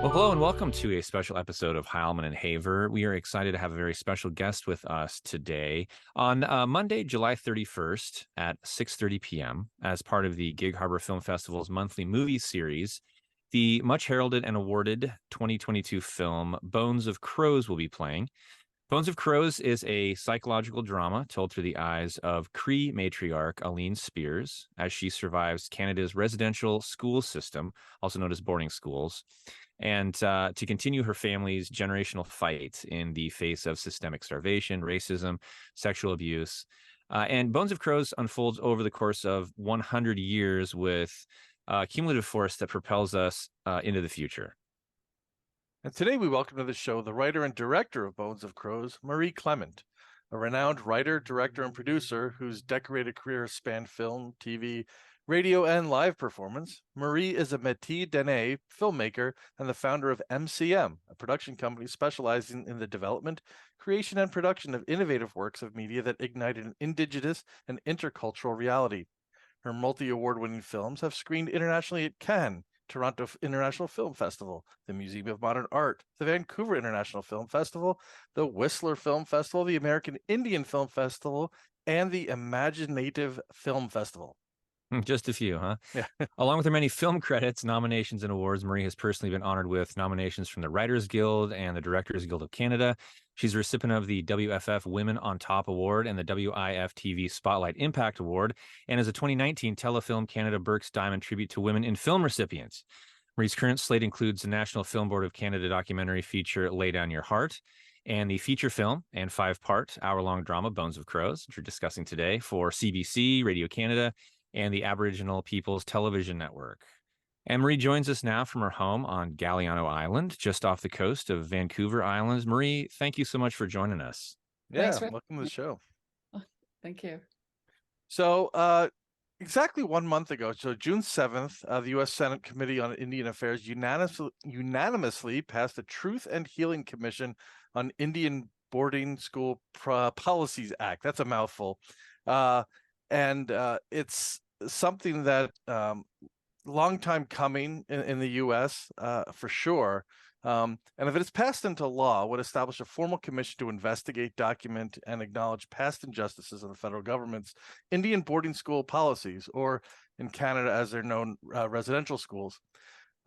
Well, hello and welcome to a special episode of Heilman and Haver. We are excited to have a very special guest with us today on Monday, July 31st at 6:30 p.m. as part of the Gig Harbor Film Festival's monthly movie series. The much heralded and awarded 2022 film Bones of Crows will be playing. Bones of Crows is a psychological drama told through the eyes of Cree matriarch Aline Spears as she survives Canada's residential school system, also known as boarding schools, and to continue her family's generational fight in the face of systemic starvation, racism, sexual abuse. And Bones of Crows unfolds over the course of 100 years with cumulative force that propels us into the future. And today we welcome to the show the writer and director of Bones of Crows, Marie Clement, a renowned writer, director, and producer whose decorated career spanned film, TV, radio, and live performance. Marie is a métier d'année filmmaker and the founder of MCM, a production company specializing in the development, creation, and production of innovative works of media that ignited an Indigenous and intercultural reality. Her multi-award-winning films have screened internationally at Cannes, Toronto International Film Festival, the Museum of Modern Art, the Vancouver International Film Festival, the Whistler Film Festival, the American Indian Film Festival, and the Imaginative Film Festival. Just a few, huh? Yeah. Along with her many film credits, nominations, and awards, Marie has personally been honored with nominations from the Writers Guild and the Directors Guild of Canada. She's a recipient of the WFF Women on Top Award and the WIF TV Spotlight Impact Award, and is a 2019 Telefilm Canada Berks Diamond Tribute to Women in Film recipient. Marie's current slate includes the National Film Board of Canada documentary feature Lay Down Your Heart, and the feature film and 5-part hour-long drama Bones of Crows, which we're discussing today for CBC, Radio Canada, and the Aboriginal People's Television Network. And Marie joins us now from her home on Galiano Island, just off the coast of Vancouver Islands. Marie, thank you so much for joining us. Yeah, welcome to the show. Oh, thank you. So, exactly 1 month ago, so June 7th, the U.S. Senate Committee on Indian Affairs unanimously passed the Truth and Healing Commission on Indian Boarding School Policies Act. That's a mouthful. And it's something that long time coming in the U.S. For sure. And if it is passed into law, would establish a formal commission to investigate, document, and acknowledge past injustices of the federal government's Indian boarding school policies, or in Canada, as they're known, residential schools.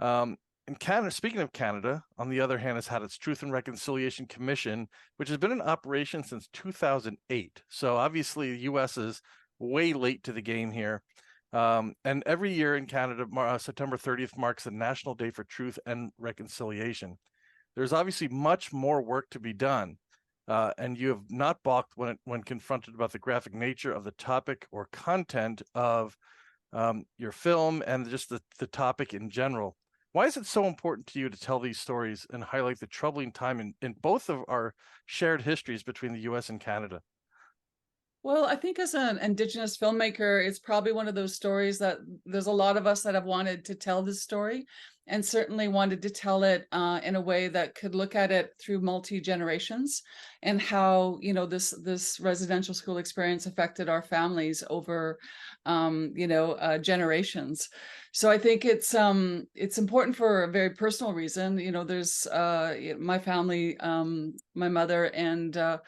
In Canada, speaking of Canada, on the other hand, has had its Truth and Reconciliation Commission, which has been in operation since 2008. So obviously, the U.S. is way late to the game here. And every year in Canada, September 30th marks the National Day for Truth and Reconciliation. There's obviously much more work to be done, and you have not balked when confronted about the graphic nature of the topic or content of your film and just the topic in general. Why is it so important to you to tell these stories and highlight the troubling time in both of our shared histories between the U.S. and Canada? Well, I think as an Indigenous filmmaker, it's probably one of those stories that there's a lot of us that have wanted to tell this story, and certainly wanted to tell it in a way that could look at it through multi-generations, and how, you know, this residential school experience affected our families over generations. So I think it's important for a very personal reason. You know, there's my family, my mother and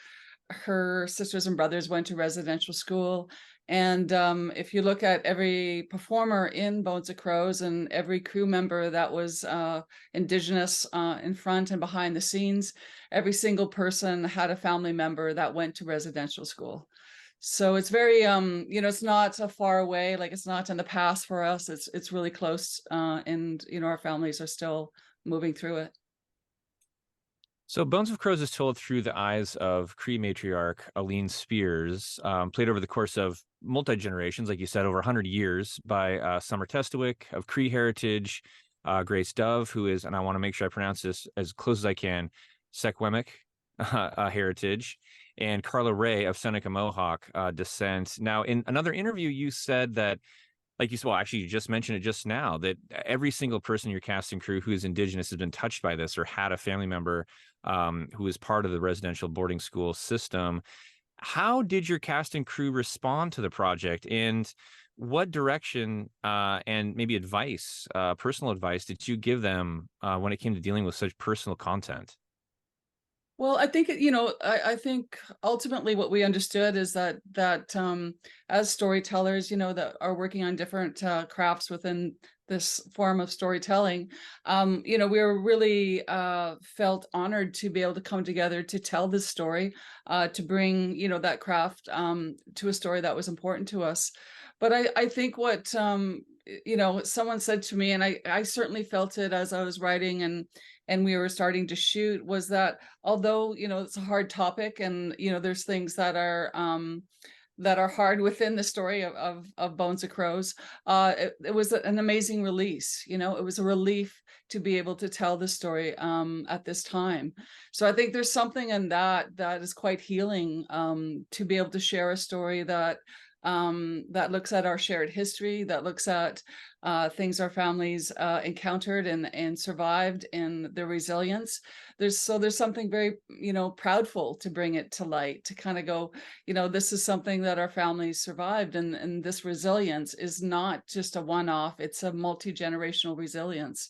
her sisters and brothers went to residential school. And if you look at every performer in Bones of Crows and every crew member that was Indigenous in front and behind the scenes, every single person had a family member that went to residential school. So it's very, it's not far away, like it's not in the past for us. It's really close, and, you know, our families are still moving through it. So Bones of Crows is told through the eyes of Cree matriarch Aline Spears, played over the course of multi-generations, like you said, over 100 years by Summer Testwick of Cree heritage, Grace Dove, who is, and I want to make sure I pronounce this as close as I can, Secwemic heritage, and Carla Ray of Seneca Mohawk descent. Now, in another interview, you said that, like you said, well, actually, you just mentioned it just now, that every single person in your cast and crew who is Indigenous has been touched by this or had a family member who is part of the residential boarding school system. How did your cast and crew respond to the project? And what direction and maybe advice, personal advice, did you give them when it came to dealing with such personal content? Well, I think, I think ultimately what we understood is that as storytellers, that are working on different crafts within this form of storytelling, we were really felt honored to be able to come together to tell this story, to bring, that craft to a story that was important to us. But I think what someone said to me, and I certainly felt it as I was writing and we were starting to shoot, was that although it's a hard topic, and there's things that are hard within the story of Bones of Crows, it was an amazing release. It was a relief to be able to tell the story at this time. So I think there's something in that is quite healing, to be able to share a story that looks at our shared history, that looks at things our families encountered and survived, and their resilience. There's something very proudful to bring it to light, to kind of go, this is something that our families survived, and this resilience is not just a one-off, it's a multi-generational resilience.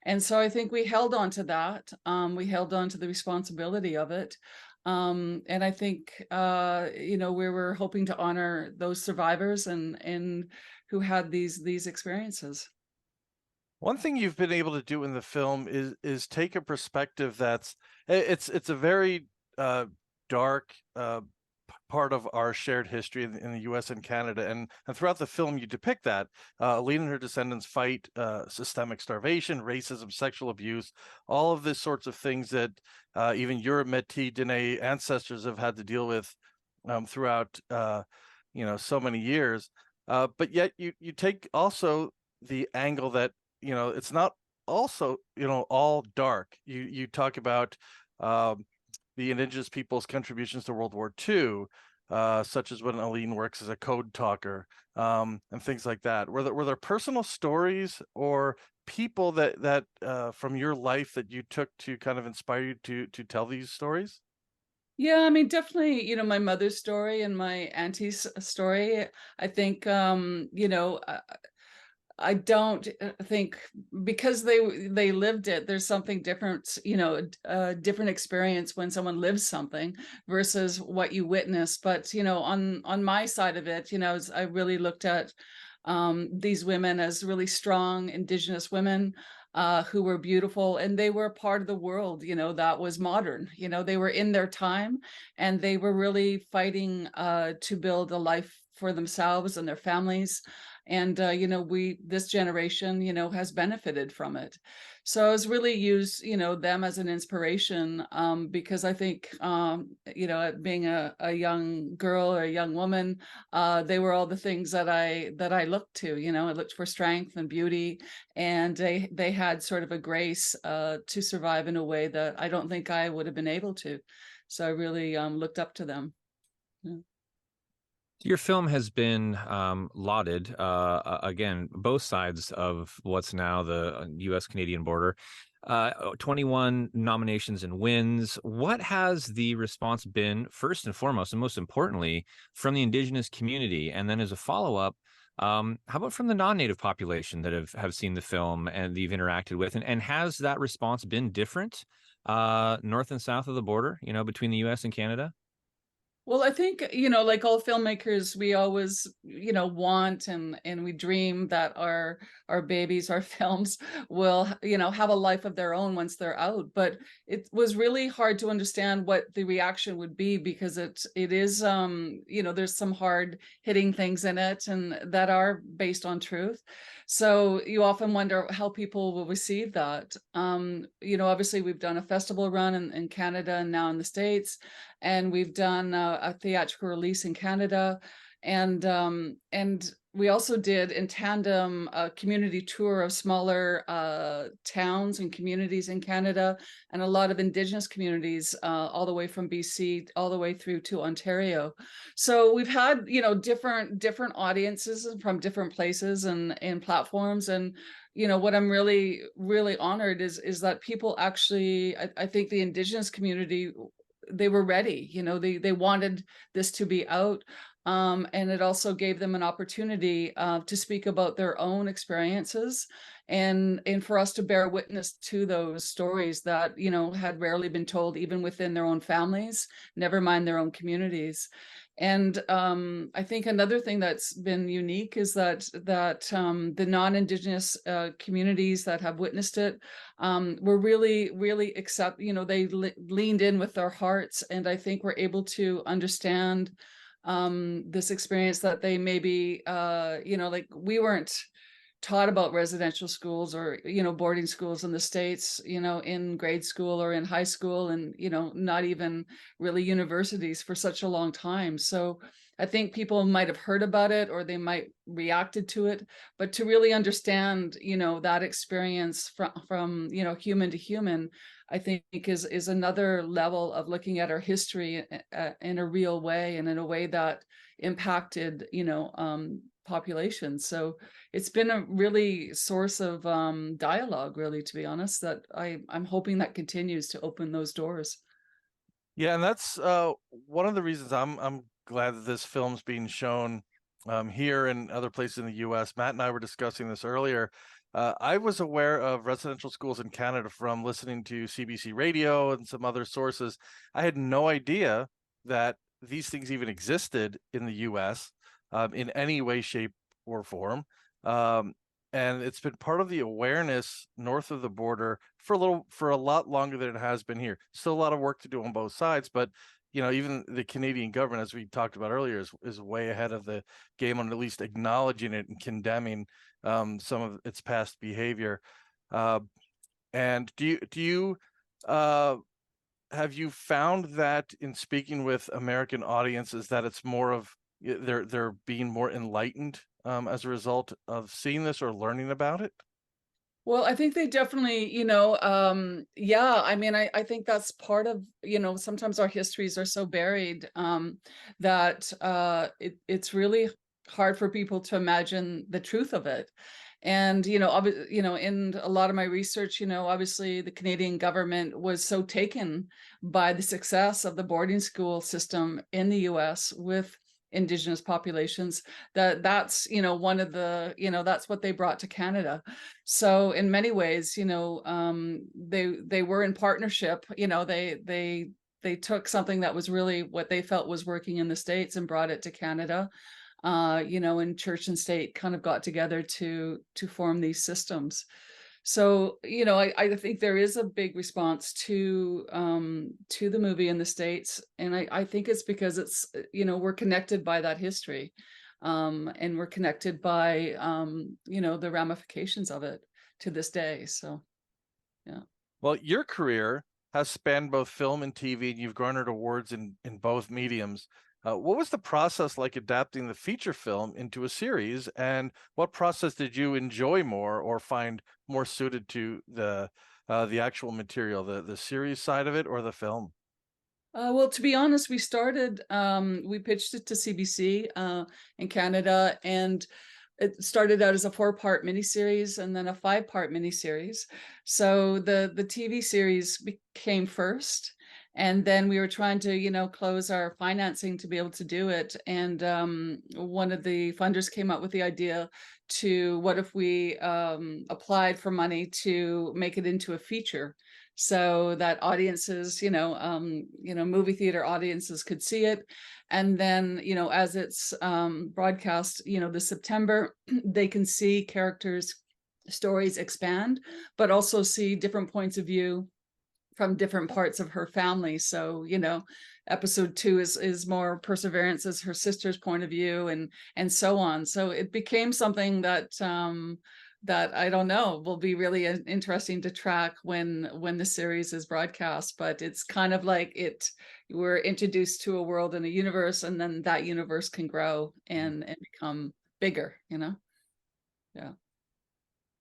And so I think we held on to that. We held on to the responsibility of it. And I think we were hoping to honor those survivors and who had these experiences. One thing you've been able to do in the film is take a perspective that's it's a very dark part of our shared history in the U.S. and Canada, and throughout the film you depict that Aline and her descendants fight systemic starvation, racism, sexual abuse, all of this sorts of things that even your Métis Dene ancestors have had to deal with throughout so many years. But yet you take also the angle that it's not also all dark. You talk about the Indigenous people's contributions to World War II, such as when Aline works as a code talker, and things like that. Were there personal stories or people that from your life that you took to kind of inspire you to tell these stories? Yeah, I mean, definitely, my mother's story and my auntie's story. I think, I don't think, because they lived it, there's something different, a different experience when someone lives something versus what you witness. But on my side of it, I really looked at these women as really strong Indigenous women, who were beautiful, and they were a part of the world that was modern. They were in their time, and they were really fighting to build a life for themselves and their families. And this generation has benefited from it. So I was really used them as an inspiration, because I think being a young girl or a young woman, they were all the things that I looked to. I looked for strength and beauty, and they had sort of a grace to survive in a way that I don't think I would have been able to. So I really looked up to them. Yeah. Your film has been lauded, again, both sides of what's now the U.S.-Canadian border. 21 nominations and wins. What has the response been, first and foremost, and most importantly, from the Indigenous community? And then as a follow-up, how about from the non-Native population that have seen the film and you've interacted with? And has that response been different north and south of the border, between the U.S. and Canada? Well, I think, like all filmmakers, we always, want and we dream that our babies, our films will, have a life of their own once they're out. But it was really hard to understand what the reaction would be, because it is, there's some hard hitting things in it and that are based on truth. So you often wonder how people will receive that. Obviously we've done a festival run in Canada and now in the States, and we've done a theatrical release in Canada, and we also did in tandem a community tour of smaller towns and communities in Canada, and a lot of Indigenous communities, all the way from BC all the way through to Ontario. So we've had different audiences from different places and platforms. And what I'm really honored is that people actually, I think the Indigenous community, they were ready. They wanted this to be out. And it also gave them an opportunity to speak about their own experiences, and for us to bear witness to those stories that, you know, had rarely been told even within their own families, never mind their own communities. And I think another thing that's been unique is that the non-Indigenous communities that have witnessed it were really you know, they leaned in with their hearts, and I think we're able to understand this experience that they maybe you know, like, we weren't taught about residential schools or, you know, boarding schools in the States, you know, in grade school or in high school, and, you know, not even really universities for such a long time. So I think people might have heard about it, or they might reacted to it, but to really understand, you know, that experience from, you know, human to human, I think is another level of looking at our history in a real way, and in a way that impacted, you know, populations. So it's been a really source of dialogue, really, to be honest, that I'm hoping that continues to open those doors. Yeah, and that's one of the reasons I'm glad that this film's being shown here and other places in the U.S. Matt and I were discussing this earlier. I was aware of residential schools in Canada from listening to CBC Radio and some other sources. I had no idea that these things even existed in the U.S. In any way, shape, or form. And it's been part of the awareness north of the border for a lot longer than it has been here. Still a lot of work to do on both sides, but you know, even the Canadian government, as we talked about earlier, is way ahead of the game on at least acknowledging it and condemning some of its past behavior. And do you have you found that in speaking with American audiences that it's more of they're being more enlightened as a result of seeing this or learning about it? Well, I think they definitely, you know, yeah, I mean, I think that's part of, you know, sometimes our histories are so buried that it's really hard for people to imagine the truth of it. And, you know, you know, in a lot of my research, you know, obviously the Canadian government was so taken by the success of the boarding school system in the US with Indigenous populations, that's, you know, one of the, you know, that's what they brought to Canada. So in many ways, you know, they were in partnership, you know, they took something that was really what they felt was working in the States and brought it to Canada. You know, and church and state kind of got together to form these systems. So, you know, I think there is a big response to the movie in the States. And I think it's because it's, you know, we're connected by that history. And we're connected by, you know, the ramifications of it to this day. So, yeah. Well, your career has spanned both film and TV, and you've garnered awards in both mediums. What was the process like adapting the feature film into a series, and what process did you enjoy more or find more suited to the actual material, the series side of it or the film? Well, to be honest, we pitched it to CBC in Canada, and it started out as a 4-part miniseries and then a 5-part miniseries. So the TV series came first, and then we were trying to, you know, close our financing to be able to do it. And one of the funders came up with the idea to, what if we applied for money to make it into a feature, so that audiences, you know, movie theater audiences could see it. And then, you know, as it's broadcast, you know, this September, they can see characters' stories expand, but also see different points of view from different parts of her family. So, you know, episode 2 is more Perseverance as her sister's point of view, and so on. So it became something that that, I don't know, will be really interesting to track when the series is broadcast. But it's kind of like we're introduced to a world and a universe, and then that universe can grow and become bigger, you know? Yeah.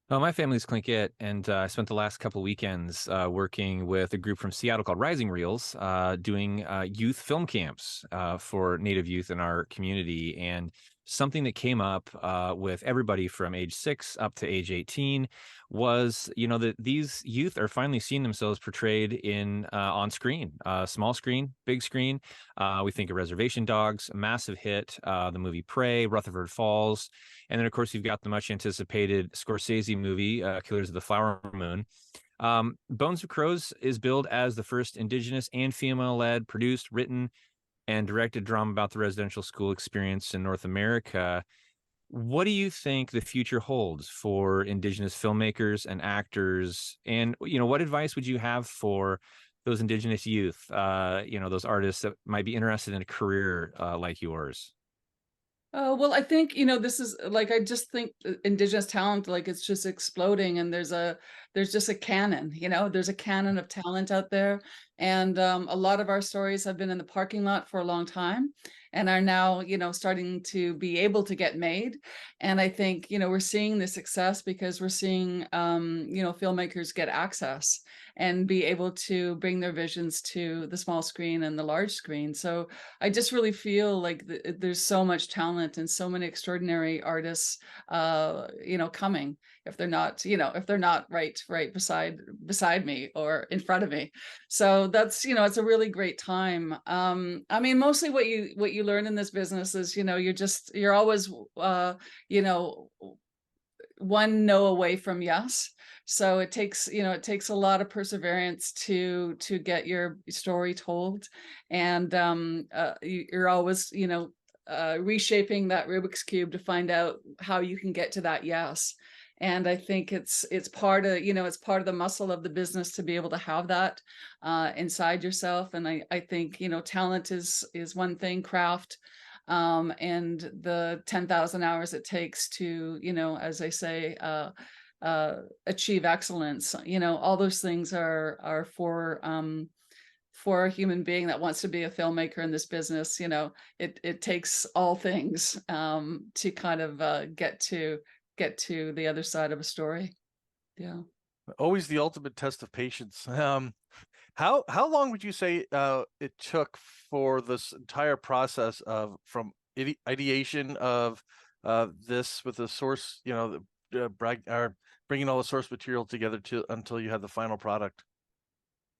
Well, my family's Tlingit, and I spent the last couple weekends working with a group from Seattle called Rising Reels, doing youth film camps for Native youth in our community. And something that came up with everybody from age 6 up to age 18 was, that these youth are finally seeing themselves portrayed in on screen, small screen, big screen. We think of Reservation Dogs, a massive hit, the movie Prey, Rutherford Falls, and then of course you've got the much anticipated Scorsese movie, Killers of the Flower Moon. Bones of Crows is billed as the first Indigenous and female-led, produced, written, and directed drama about the residential school experience in North America. What do you think the future holds for Indigenous filmmakers and actors? And, what advice would you have for those Indigenous youth, those artists that might be interested in a career like yours? Well, I think, this is like, I just think Indigenous talent, like it's just exploding, and there's just a canon, there's a canon of talent out there. And a lot of our stories have been in the parking lot for a long time and are now, starting to be able to get made. And I think, we're seeing the success because we're seeing, filmmakers get access and be able to bring their visions to the small screen and the large screen. So I just really feel like there's so much talent and so many extraordinary artists, coming. If they're not, right beside me or in front of me. So that's, it's a really great time. I mean, mostly what you learn in this business is, you're always, you know, one no away from yes. So it takes a lot of perseverance to get your story told. And you're always reshaping that Rubik's cube to find out how you can get to that yes. And I think it's part of it's part of the muscle of the business to be able to have that inside yourself. And I think talent is one thing, craft, and the 10,000 hours it takes to, as I say, achieve excellence. All those things are for a human being that wants to be a filmmaker in this business. It takes all things to kind of get to the other side of a story. Yeah. Always the ultimate test of patience. How long would you say it took for this entire process of from ideation of this with the source, bringing all the source material together to until you had the final product?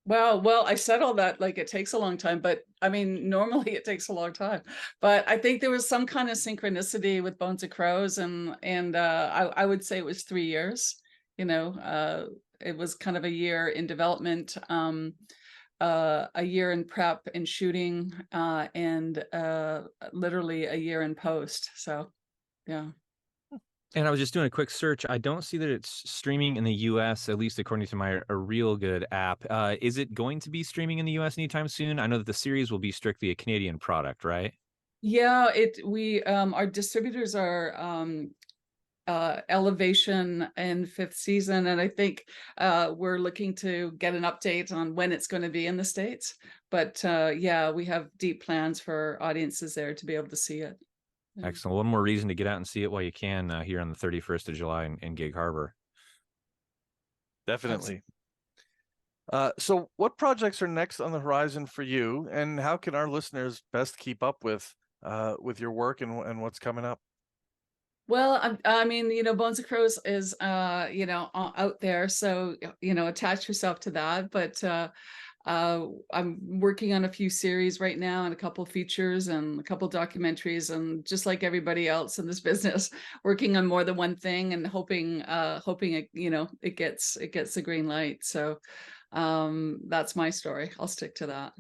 Well, I said all that like it takes a long time, but I mean, normally it takes a long time. But I think there was some kind of synchronicity with Bones of Crows, and I would say it was 3 years. It was kind of a year in development, a year in prep and shooting, and literally a year in post. So, yeah. And I was just doing a quick search. I don't see that it's streaming in the US, at least according to my A Real Good app. Is it going to be streaming in the US anytime soon? I know that the series will be strictly a Canadian product, right? Yeah, we our distributors are Elevation and Fifth Season, and I think we're looking to get an update on when it's going to be in the States. But yeah, we have deep plans for audiences there to be able to see it. Yeah. Excellent. One more reason to get out and see it while you can here on the 31st of July in Gig Harbor. Definitely. So what projects are next on the horizon for you, and how can our listeners best keep up with your work and what's coming up? Well, I mean, Bones of Crows is, out there. So, attach yourself to that. But I'm working on a few series right now and a couple features and a couple documentaries, and just like everybody else in this business, working on more than one thing and hoping it, it gets the green light. So that's my story. I'll stick to that.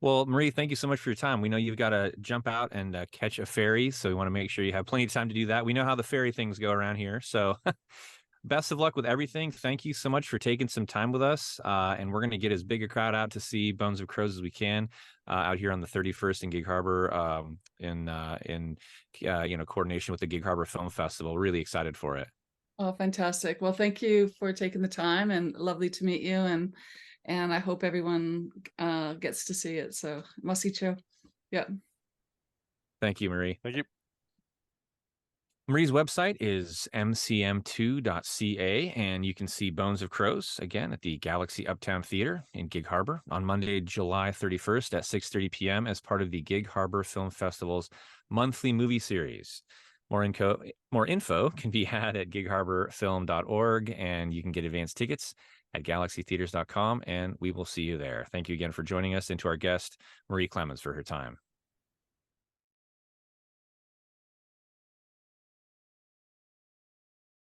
Well, Marie, thank you so much for your time. We know you've got to jump out and catch a ferry, so we want to make sure you have plenty of time to do that. We know how the ferry things go around here, so best of luck with everything. Thank you so much for taking some time with us, and we're going to get as big a crowd out to see Bones of Crows as we can out here on the 31st in Gig Harbor, in coordination with the Gig Harbor Film Festival. Really excited for it. Oh, fantastic. Well, thank you for taking the time, and lovely to meet you. And I hope everyone gets to see it. So, masicho. Yeah. Thank you, Marie. Thank you. Marie's website is mcm2.ca, and you can see Bones of Crows again at the Galaxy Uptown Theater in Gig Harbor on Monday, July 31st at 6:30 p.m. as part of the Gig Harbor Film Festival's monthly movie series. More info can be had at gigharborfilm.org, and you can get advance tickets at galaxytheaters.com, and we will see you there. Thank you again for joining us, and to our guest, Marie Clements, for her time.